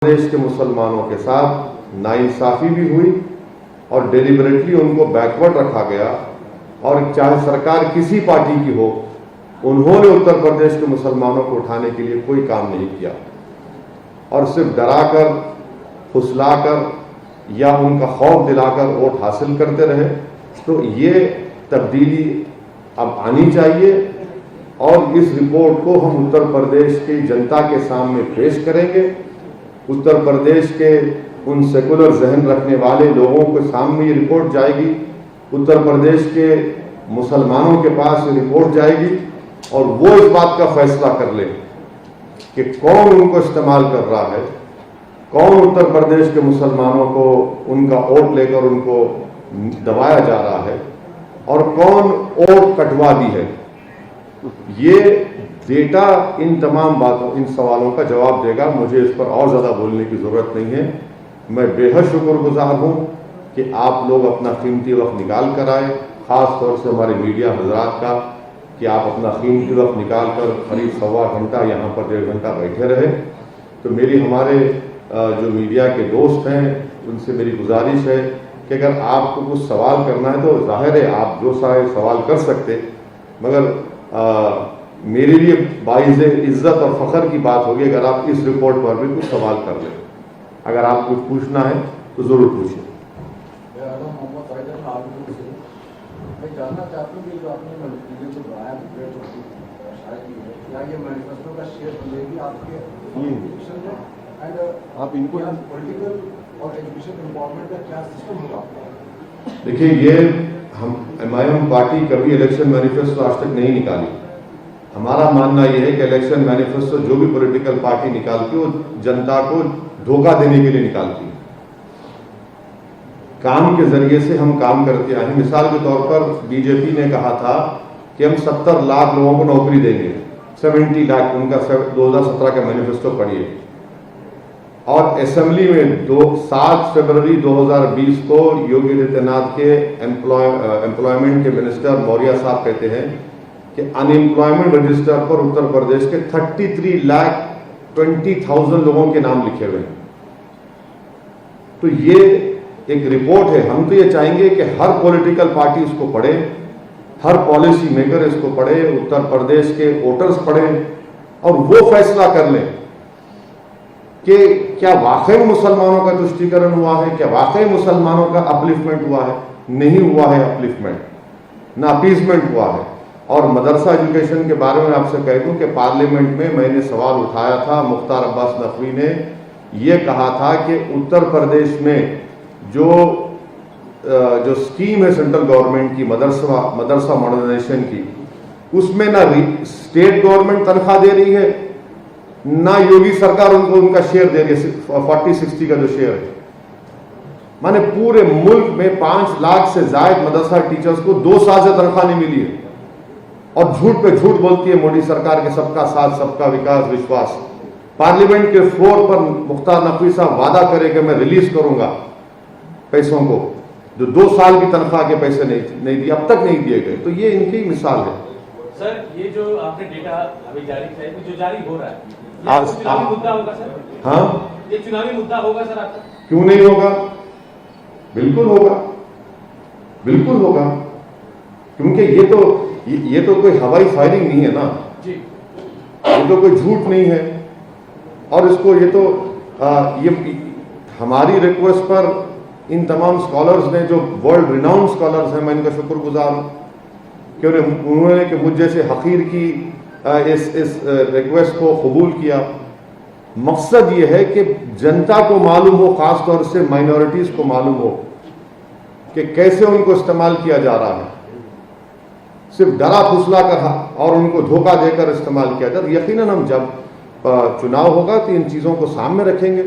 देश के मुसलमानों के साथ नाइंसाफी भी हुई और डेलिबरेटली उनको बैकवर्ड रखा गया। और चाहे सरकार किसी पार्टी की हो, उन्होंने उत्तर प्रदेश के मुसलमानों को उठाने के लिए कोई काम नहीं किया और सिर्फ डराकर, फुसलाकर या उनका खौफ दिलाकर वोट हासिल करते रहे। तो ये तब्दीली अब आनी चाहिए और इस रिपोर्ट को हम उत्तर प्रदेश की जनता के सामने पेश करेंगे। उत्तर प्रदेश के उन सेकुलर जहन रखने वाले लोगों के सामने ये रिपोर्ट जाएगी, उत्तर प्रदेश के मुसलमानों के पास ये रिपोर्ट जाएगी और वो इस बात का फैसला कर ले कि कौन उनको इस्तेमाल कर रहा है, कौन उत्तर प्रदेश के मुसलमानों को उनका वोट लेकर उनको दबाया जा रहा है और कौन वोट कटवादी है। ये डेटा इन तमाम बातों, इन सवालों का जवाब देगा। मुझे इस पर और ज़्यादा बोलने की ज़रूरत नहीं है। मैं बेहद शुक्रगुजार हूँ कि आप लोग अपना कीमती वक्त निकाल कर आए, ख़ास तौर से हमारे मीडिया हजरात का कि आप अपना कीमती वक्त निकाल कर करीब सवा घंटा यहाँ पर 1.5 घंटा बैठे रहे। तो मेरी हमारे जो मीडिया के दोस्त हैं उनसे मेरी गुजारिश है कि अगर आपको कुछ सवाल करना है तो जाहिर है आप जो चाहे सवाल कर सकते, मगर मेरे लिए बाइज़ इज्जत और फ़ख्र की बात होगी अगर आप इस रिपोर्ट पर भी कुछ सवाल कर लें। अगर आप कुछ पूछना है तो ज़रूर पूछिए। मैं जानना चाहता हूँ कि जो आपने मैनिफेस्टो बनाया या ये मैनिफेस्टो का शेयर मिलेगी आपके एजुकेशन में एंड आप इनको पॉलिटिकल और एजुकेशन एम्पावरमेंट का क्या सिस्टम होगा आपका? देखिए, ये हम MIM पार्टी कभी इलेक्शन मैनिफेस्टो आज तक नहीं निकाली। हमारा मानना यह है कि इलेक्शन मैनिफेस्टो जो भी पॉलिटिकल पार्टी निकालती है वो जनता को धोखा देने के लिए निकालती है। काम के जरिए से हम काम करते आए हैं। मिसाल के तौर पर बीजेपी ने कहा था कि हम 70 लाख लोगों को नौकरी देंगे, 70 लाख, उनका 2017 का मैनिफेस्टो पढ़िए। और असेंबली में 7 फरवरी 2020 को योगी आदित्यनाथ के एम्प्लॉयमेंट के मिनिस्टर मौर्य साहब कहते हैं कि अनएम्प्लॉयमेंट रजिस्टर पर उत्तर प्रदेश के 33,20,000 लोगों के नाम लिखे हुए हैं। तो ये एक रिपोर्ट है। हम तो ये चाहेंगे कि हर पॉलिटिकल पार्टी इसको पढ़े, हर पॉलिसी मेकर इसको पढ़े, उत्तर प्रदेश के वोटर्स पढ़ें और वो फैसला कर लें कि क्या वाकई मुसलमानों का तुष्टीकरण हुआ है, क्या वाकई मुसलमानों का अपलिफ्टमेंट हुआ है। नहीं हुआ है अपलिफ्टमेंट, ना अपीजमेंट हुआ है। और मदरसा एजुकेशन के बारे में आपसे कह दूं कि पार्लियामेंट में मैंने सवाल उठाया था, मुख्तार अब्बास नकवी ने यह कहा था कि उत्तर प्रदेश में जो स्कीम है सेंट्रल गवर्नमेंट की मदरसा मॉडर्नाइजेशन की, उसमें ना स्टेट गवर्नमेंट तनख्वाह दे रही है, ना योगी सरकार उनको उनका शेयर दे रही है। 40-60 का जो शेयर है, माने पूरे मुल्क में 5 लाख से ज्यादा मदरसा टीचर्स को 2 साल से तनख्वाह नहीं मिली है। और झूठ पे झूठ बोलती है मोदी सरकार के सबका साथ सबका विकास विश्वास। पार्लियामेंट के फ्लोर पर मुख्तार नकवी साहब वादा करे कि मैं रिलीज करूंगा पैसों को, जो 2 साल की तनख्वाह के पैसे नहीं दिए, अब तक नहीं दिए गए। तो ये इनकी मिसाल है। सर, ये जो आपने डेटा अभी जारी किया है, जो जारी हो रहा है, ये चुनावी मुद्दा होगा सर? हाँ, ये चुनावी मुद्दा होगा सर आपका? क्यों नहीं होगा, बिल्कुल होगा, बिल्कुल होगा। क्योंकि ये तो कोई हवाई फायरिंग नहीं है ना जी, ये तो कोई झूठ नहीं है। और इसको ये हमारी रिक्वेस्ट पर इन तमाम स्कॉलर्स ने, जो वर्ल्ड रिनाउंड स्कॉलर्स हैं, मैं इनका शुक्रगुजार हूं कि उन्होंने कि मुझ जैसे हकीर की इस रिक्वेस्ट को कबूल किया। मकसद ये है कि जनता को मालूम हो, खास तौर से माइनॉरिटीज को मालूम हो कि कैसे उनको इस्तेमाल किया जा रहा है। सिर्फ डरा फुसला कर और उनको धोखा देकर इस्तेमाल किया जाए। यकीनन हम जब चुनाव होगा तो इन चीज़ों को सामने रखेंगे,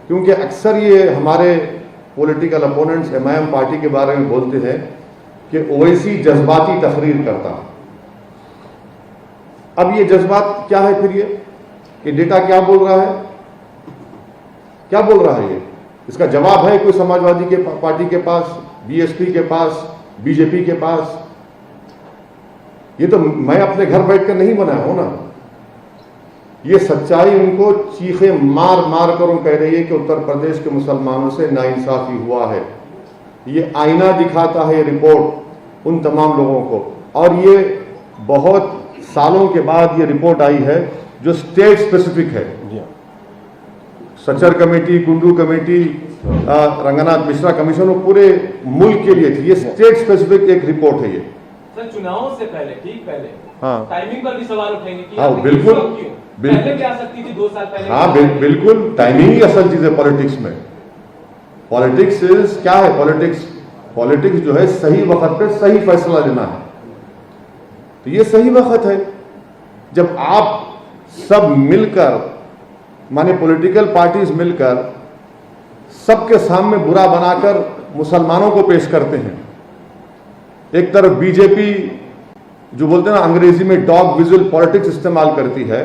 क्योंकि अक्सर ये हमारे पॉलिटिकल अपोनेंट्स MIM पार्टी के बारे में बोलते हैं कि ओवैसी जज्बाती तकरीर करता। अब ये जज्बात क्या है फिर? ये डेटा क्या बोल रहा है, क्या बोल रहा है? ये इसका जवाब है कोई समाजवादी के पार्टी के पास, BSP के पास, BJP के पास? ये तो मैं अपने घर बैठकर नहीं बनाया हूं ना, ये सच्चाई उनको चीखे मार मार कर कह रही है कि उत्तर प्रदेश के मुसलमानों से नाइंसाफी हुआ है। ये आईना दिखाता है ये रिपोर्ट उन तमाम लोगों को, और ये बहुत सालों के बाद ये रिपोर्ट आई है जो स्टेट स्पेसिफिक है। Sachar committee, Kundu committee, Ranganath Mishra commission, वो पूरे मुल्क के लिए थी। ये स्टेट स्पेसिफिक एक रिपोर्ट है ये। सर चुनावों से पहले, ठीक पहले, हाँ, टाइमिंग पर भी सवाल उठेंगे कि हाँ, बिल्कुल, पहले क्या सकती थी 2 साल पहले? हाँ, बिल्कुल, टाइमिंग ही असल चीज है पॉलिटिक्स में। पॉलिटिक्स क्या है? पॉलिटिक्स जो है सही वक्त पे सही फैसला लेना है। तो ये सही वक्त है जब आप सब मिलकर, माने पॉलिटिकल पार्टीज मिलकर सबके सामने बुरा बनाकर मुसलमानों को पेश करते हैं। एक तरफ बीजेपी जो बोलते हैं ना अंग्रेजी में डॉग विजुअल पॉलिटिक्स इस्तेमाल करती है,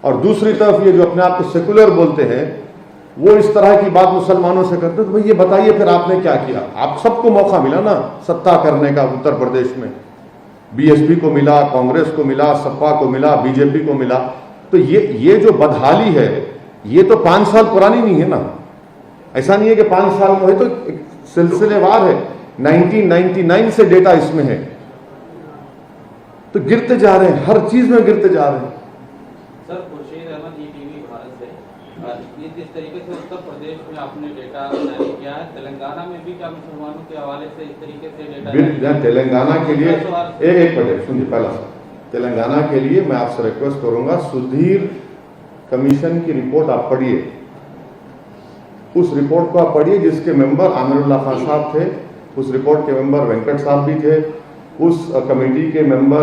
और दूसरी तरफ ये जो अपने आप को सेकुलर बोलते हैं वो इस तरह की बात मुसलमानों से करते हैं। तो भाई ये बताइए फिर आपने क्या किया? आप सबको मौका मिला ना सत्ता करने का उत्तर प्रदेश में। बीएसपी को मिला, कांग्रेस को मिला, सपा को मिला, बीजेपी को मिला। तो ये जो बदहाली है ये तो 5 साल पुरानी नहीं है ना। ऐसा नहीं है कि 5 साल में है, तो एक सिलसिलेवार है। 1999 से डेटा इसमें है। तो गिरते जा रहे हैं, हर चीज में गिरते जा रहे हैं। सर खुर्शीद अहमद ईटीवी भारत से, जिस तरीके से उत्तर प्रदेश में आपने डेटा जारी किया है, तेलंगाना में भी क्या मुसलमानों के हवाले से इस तरीके से डेटा? तेलंगाना के लिए एक मिनट सुनिए। पहला तेलंगाना के लिए मैं आपसे रिक्वेस्ट करूंगा, सुधीर कमीशन की रिपोर्ट आप पढ़िए। उस रिपोर्ट को आप पढ़िए जिसके मेंबर आमिरुल्लाह खान साहब थे, उस रिपोर्ट के मेंबर वेंकट साहब भी थे, उस कमेटी के मेंबर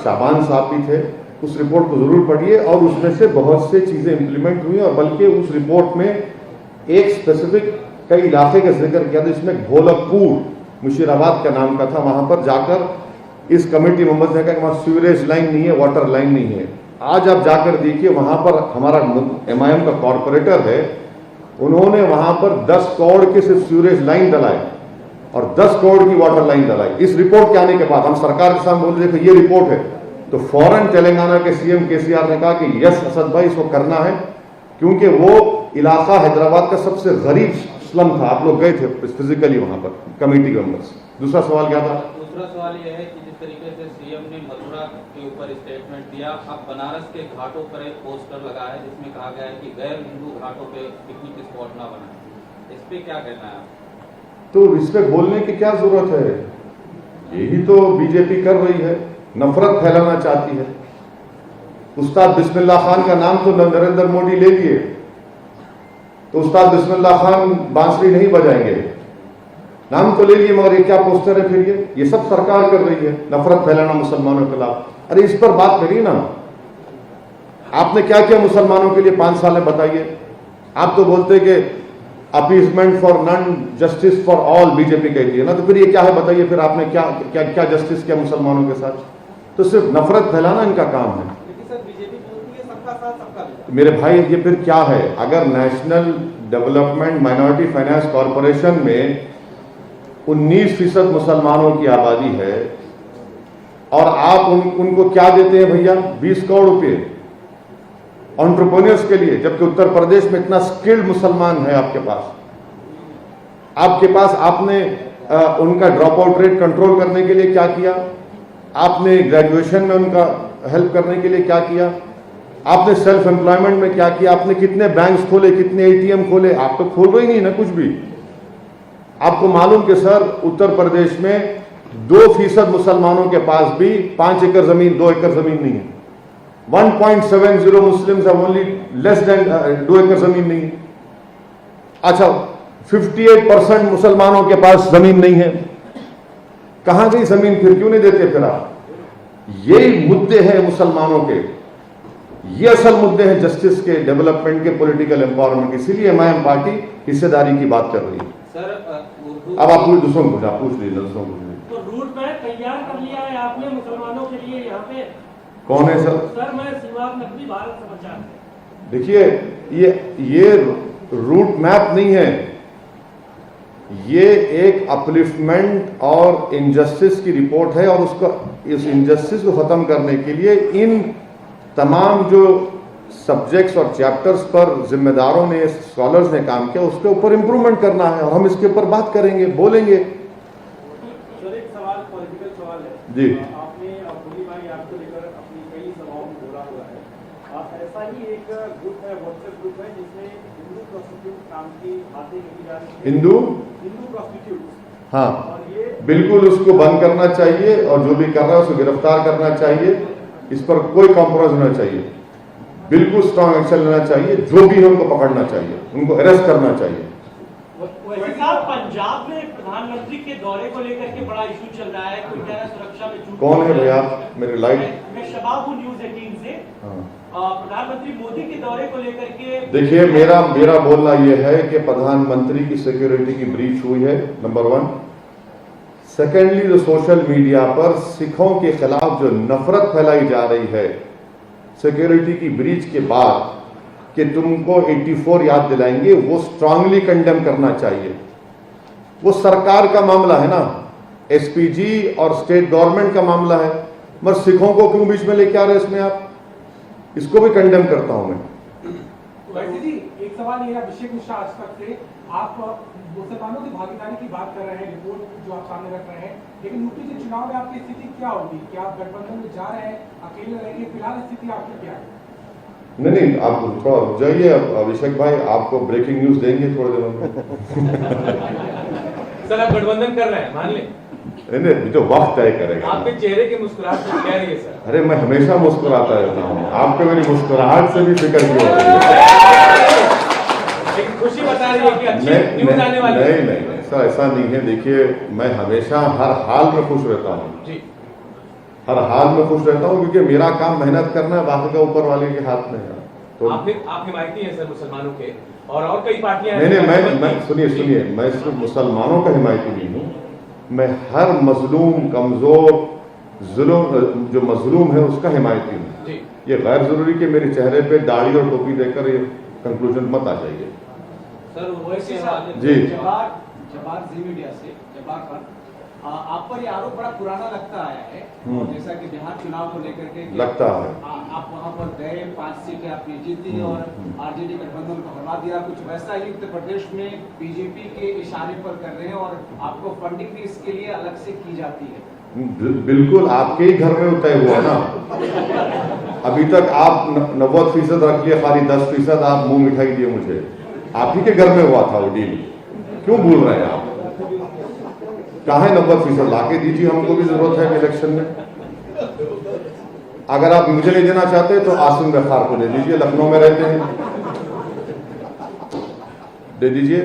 शाबान साहब भी थे। उस रिपोर्ट को जरूर पढ़िए, और उसमें से बहुत से चीजें इंप्लीमेंट हुई, और बल्कि उस रिपोर्ट में एक स्पेसिफिक कई इलाके का जिक्र किया था, जिसमें घोलकपुर मुशीराबाद का नाम का था। वहां पर जाकर इस कमेटी मेंबर्स ने कहा कि वहां सीवरेज लाइन नहीं है, वाटर लाइन नहीं है। आज आप जाकर देखिए, वहां पर हमारा MIM का कॉर्पोरेटर है, उन्होंने वहां पर 10 करोड़ के सिर्फ सीवरेज लाइन डलाए और 10 करोड़ की वाटर लाइन डलाई। इस रिपोर्ट के आने के बाद हम सरकार के सामने बोल रहे थे ये रिपोर्ट है, तो फौरन तेलंगाना के CM KCR ने कहा कि यस असद भाई इसको करना है, क्योंकि वो इलाका हैदराबाद का सबसे गरीब स्लम था। आप लोग गए थे फिजिकली वहां पर कमेटी के मेंबर्स। दूसरा सवाल क्या था? दूसरा सवाल यह है कि जिस तरीके से CM ने मथुरा के ऊपर स्टेटमेंट दिया, अब बनारस के घाटों पर एक पोस्टर लगा है जिसमें कहा गया है कि गैर हिंदू घाटों पे पिकनिक स्पॉट ना बनाए। इस पे क्या कहना है आप? तो इस पे बोलने की क्या जरूरत है? यही तो बीजेपी कर रही है, नफरत फैलाना चाहती है। उस्ताद बिस्मिल्लाह खान का नाम तो नरेंद्र मोदी ले लिए, तो उस्ताद बिस्मिल्लाह खान बांसुरी नहीं बजाएंगे, नाम तो ले लिए, मगर ये क्या पोस्टर है फिर? ये सब सरकार कर रही है, नफरत फैलाना मुसलमानों के खिलाफ। अरे इस पर बात करिए ना, आपने क्या किया मुसलमानों के लिए 5 साल में, बताइए। आप तो बोलते कि appeasement for none, justice for all BJP कहती है ना, तो फिर ये क्या है बताइए? फिर आपने क्या क्या क्या जस्टिस किया मुसलमानों के साथ? तो सिर्फ नफरत फैलाना इनका काम है। मेरे भाई ये फिर क्या है? अगर national development minority finance corporation में 19% मुसलमानों की आबादी है, और आप उनको क्या देते हैं भैया? 20 करोड़ रुपए एंटरप्रेन्योर्स के लिए, जबकि उत्तर प्रदेश में इतना स्किल्ड मुसलमान है आपके पास। आपने उनका ड्रॉप आउट रेट कंट्रोल करने के लिए क्या किया? आपने ग्रेजुएशन में उनका हेल्प करने के लिए क्या किया? आपने सेल्फ एम्प्लॉयमेंट में क्या किया? आपने कितने बैंक्स खोले, कितने ATM खोले? आप तो खोल रहे ही नहीं ना कुछ भी। आपको मालूम कि सर उत्तर प्रदेश में 2% मुसलमानों के पास भी 5 एकड़ जमीन, 2 एकड़ जमीन नहीं है। 1.70 Muslims have only less than 2 एकड़ जमीन नहीं है। अच्छा, 58% मुसलमानों के पास जमीन नहीं है। कहां गई जमीन फिर? क्यों नहीं देते फिर आप? यही मुद्दे हैं मुसलमानों के, ये असल मुद्दे हैं जस्टिस के, डेवलपमेंट के, पॉलिटिकल एम्पावरमेंट के। इसीलिए MIM पार्टी हिस्सेदारी की बात कर रही है। सर अब आप दूसरों को पूछ लीजिए, दूसरों को। तो रूट मैप तैयार कर लिया है आपने मुसलमानों के लिए यहाँ पे? कौन है सर? सर मैं शिवाब नकवी, भारत समाचार। देखिए ये रूट मैप नहीं है, ये एक अपलिफ्टमेंट और इनजस्टिस की रिपोर्ट है, और उसका इस इनजस्टिस को खत्म करने के लिए इन तमाम जो सब्जेक्ट्स और चैप्टर्स पर जिम्मेदारों ने, स्कॉलर्स ने काम किया, उसके ऊपर इम्प्रूवमेंट करना है और हम इसके ऊपर बात करेंगे, बोलेंगे। सर एक सवाल, पॉलिटिकल सवाल है जी। आपने भोली भाई आपको लेकर अपनी कई सभाओं में बोला हुआ है। ऐसा ही एक ग्रुप है, व्हाट्सएप ग्रुप है जिसमें हिंदू प्रोस्टिट्यूट काम की बातें की जा रही है। हिंदू प्रोस्टिट्यूट, हाँ, और ये बिल्कुल उसको बंद करना चाहिए और जो भी कर रहा है उसको गिरफ्तार करना चाहिए। इस पर कोई कॉम्प्रोमाइज होना चाहिए, बिल्कुल स्ट्रांग एक्शन लेना चाहिए, जो भी है उनको पकड़ना चाहिए, उनको अरेस्ट करना चाहिए। वैसे साहब, पंजाब में प्रधानमंत्री के दौरे को लेकर के बड़ा इशू चल रहा है, कोई कह रहा है सुरक्षा में चूक। कौन है भैया? मेरी लाइट। मैं शबाब हूँ न्यूज 18 से। प्रधानमंत्री मोदी के दौरे को लेकर के देखिए, मेरा बोलना यह है कि प्रधानमंत्री की सिक्योरिटी की ब्रीच हुई है, नंबर 1। सेकेंडली, जो सोशल मीडिया पर सिखों के खिलाफ जो नफरत फैलाई जा रही है सिक्योरिटी की ब्रीच के बाद, कि तुमको 84 याद दिलाएंगे, वो स्ट्रांगली कंडेम करना चाहिए। वो सरकार का मामला है ना, एसपीजी और स्टेट गवर्नमेंट का मामला है, मगर सिखों को क्यों बीच में लेके आ रहे हैं इसमें आप? इसको भी कंडेम करता हूं मैं। वैसे जी एक सवाल ये है, अभिषेक मिश्रा आज तक से आप मुसलमानों की भागीदारी की बात कर रहे हैं, रिपोर्ट जो आप सामने रख रहे हैं, लेकिन यूपी के चुनाव में आपकी स्थिति क्या होगी? क्या आप गठबंधन में जा रहे हैं, अकेले रहेंगे? फिलहाल स्थिति आपकी क्या है? नहीं, आप थोड़ा रुक जाइए अभिषेक भाई, आपको ब्रेकिंग न्यूज देंगे थोड़े दिनों में। सर आप गठबंधन कर रहे हैं, मान लें। नहीं, जो वक्त तय करेगा। आपके चेहरे की मुस्कुराहट से कह रही है सर। अरे मैं हमेशा मुस्कुराता रहता हूँ, आपको मेरी मुस्कुराहट से भी फिक्र क्यों हो रही है? लेकिन खुशी बता रही है कि अच्छी न्यूज आने वाली है। नहीं, ऐसा नहीं है। देखिए, मैं हमेशा हर हाल में खुश रहता हूँ जी, हर हाल में खुश रहता हूँ, क्योंकि मेरा काम मेहनत करना है, बाकी का ऊपर वाले के हाथ में है। तो आप हिमायती हैं सर मुसलमानों के, और कई पार्टियां नहीं, मैं सुनिए, मैं सिर्फ मुसलमानों का हिमायती नहीं हूँ, मैं हर मजलूम, कमजोर, जो मजलूम है उसका हिमायती हूँ। जी। ये गैर जरूरी कि मेरे चेहरे पे दाढ़ी और टोपी देकर ये कंक्लूजन मत आ जाइए। सर वैसे जी। जबार जी मीडिया से जबार खान, आप पर ये आरोप बड़ा पुराना लगता आया है, और जैसा कि बिहार चुनाव को लेकर के लगता है आप वहां पर गए, 5 सीटें आपने जीती और आरजेडी गठबंधन को हरा दिया। कुछ वैसा ही उत्तर प्रदेश में बीजेपी के इशारे पर कर रहे हैं और आपको फंडिंग भी इसके लिए अलग से की जाती है। बिल्कुल, आपके ही घर में तय हुआ ना। अभी तक आप 90% रख लिए, खाली 10% आप मुंह मिठाई दिए मुझे। आप ही के घर में हुआ था वो डील, क्यों भूल रहे हैं आप? कहाँ है 90%? लाके दीजिए, हमको भी जरूरत है इलेक्शन में। अगर आप मुझे नहीं देना चाहते तो आसिम गफ्फार को दे दीजिए, लखनऊ में रहते हैं, दे दीजिए।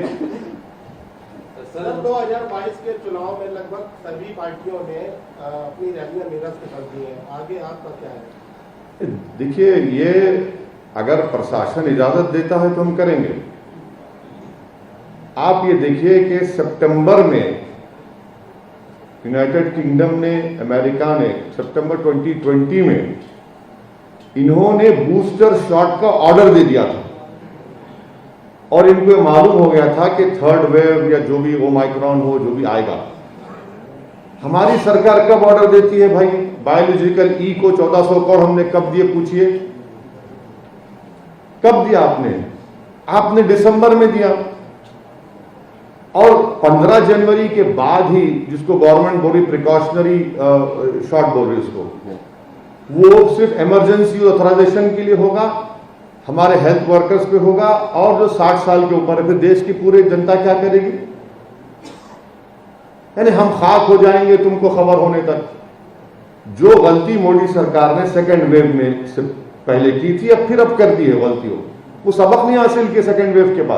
सर 2022 के चुनाव में लगभग सभी पार्टियों ने अपनी रैलियां निरस्त कर दी हैं, आगे आपका क्या है? देखिए, ये अगर प्रशासन इजाजत देता है तो हम करेंगे। आप ये देखिए कि सितंबर में यूनाइटेड किंगडम ने, अमेरिका ने सितंबर 2020 में इन्होंने बूस्टर शॉट का ऑर्डर दे दिया था, और इनको मालूम हो गया था कि थर्ड वेव या जो भी ओमाइक्रॉन हो, जो भी आएगा। हमारी सरकार कब ऑर्डर देती है भाई? बायोलॉजिकल ई को 1400 करोड़ हमने कब दिए, पूछिए कब दिया आपने दिसंबर में दिया, और 15 जनवरी के बाद ही, जिसको गवर्नमेंट बोल रही प्रिकॉशनरी शॉट बोल रही उसको, वो सिर्फ इमरजेंसी ऑथराइजेशन के लिए होगा, हमारे हेल्थ वर्कर्स पे होगा, और जो 60 साल के ऊपर है। फिर देश की पूरी जनता क्या करेगी? यानी हम खाक हो जाएंगे तुमको खबर होने तक। जो गलती मोदी सरकार ने सेकेंड वेव में से पहले की थी, अब फिर कर दी है गलतियों, वो सबक नहीं हासिल किए सेकेंड वेव के बाद।